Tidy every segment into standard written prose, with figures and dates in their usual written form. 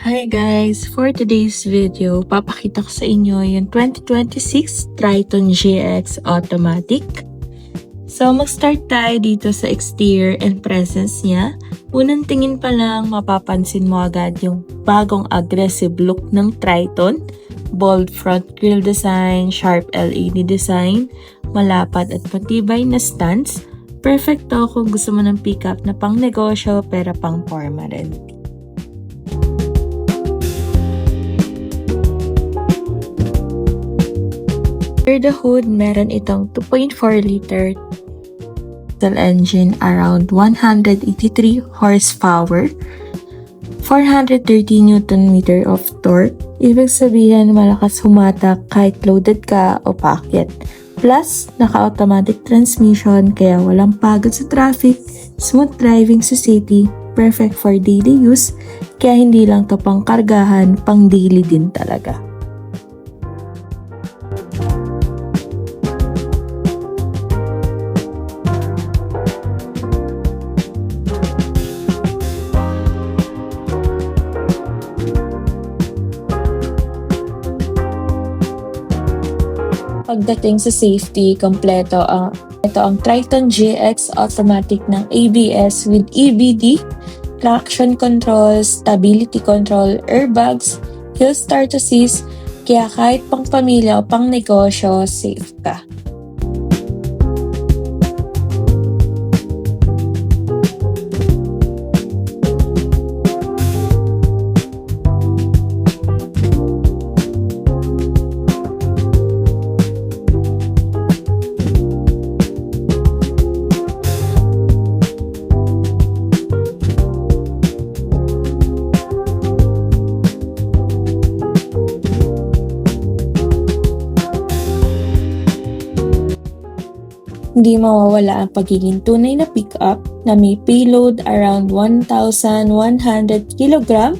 Hi guys! For today's video, papakita ko sa inyo yung 2026 Triton GX Automatic. So mag-start tayo dito sa exterior and presence niya. Unang tingin pa lang, mapapansin mo agad yung bagong aggressive look ng Triton. Bold front grille design, sharp LED design, malapad at matibay na stance. Perfect to kung gusto mo ng pickup na pang negosyo pero pang forma rin. Under the hood, meron itong 2.4 liter diesel engine around 183 horsepower, 430 Nm of torque. Ibig sabihin malakas humatak kahit loaded ka o paakyat. Plus, naka-automatic transmission kaya walang pagod sa traffic, smooth driving sa city, perfect for daily use, kaya hindi lang to pang kargahan, pang daily din talaga. Pagdating sa safety, kompleto ang Triton GX Automatic ng ABS with EBD, traction control, stability control, airbags, hill start assist, kaya kahit pang pamilya o pang negosyo, safe ka. Hindi mawawala ang pagiging tunay na pickup na may payload around 1,100 kg,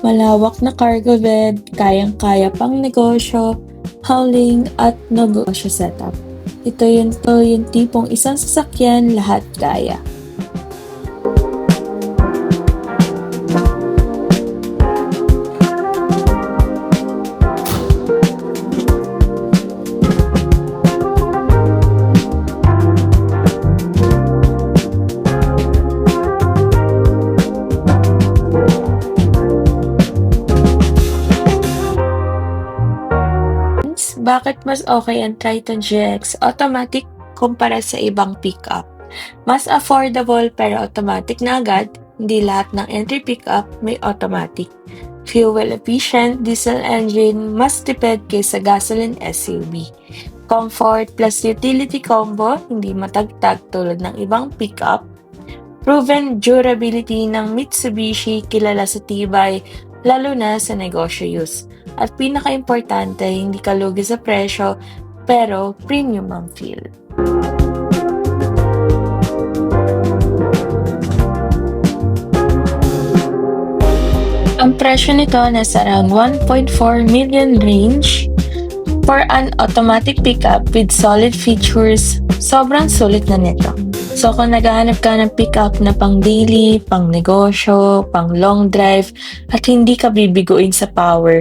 malawak na cargo bed, kayang-kaya pang negosyo, hauling at negosyo setup. Ito yung tipong isang sasakyan lahat kaya. Bakit mas okay ang Triton GX Automatic kumpara sa ibang pickup? Mas affordable pero automatic na agad, hindi lahat ng entry pickup may automatic. Fuel efficient diesel engine, mas tipid kaysa gasoline SUV. Comfort plus utility combo, hindi matagtag tulad ng ibang pickup. Proven durability ng Mitsubishi, kilala sa tibay, lalo na sa negosyo use. At pinaka-importante, hindi ka lugi sa presyo, pero premium ang feel. Ang presyo nito nasa around 1.4 million range for an automatic pickup with solid features. Sobrang sulit na nito. So kung naghahanap ka ng pickup na pang daily, pang negosyo, pang long drive, at hindi ka bibiguin sa power,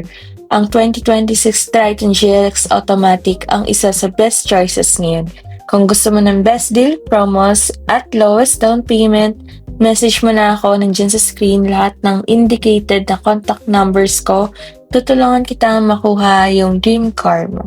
ang 2026 Triton GX Automatic ang isa sa best choices ngayon. Kung gusto mo ng best deal, promos, at lowest down payment, message mo na ako, nandiyan sa screen lahat ng indicated na contact numbers ko. Tutulungan kita makuha yung dream car mo.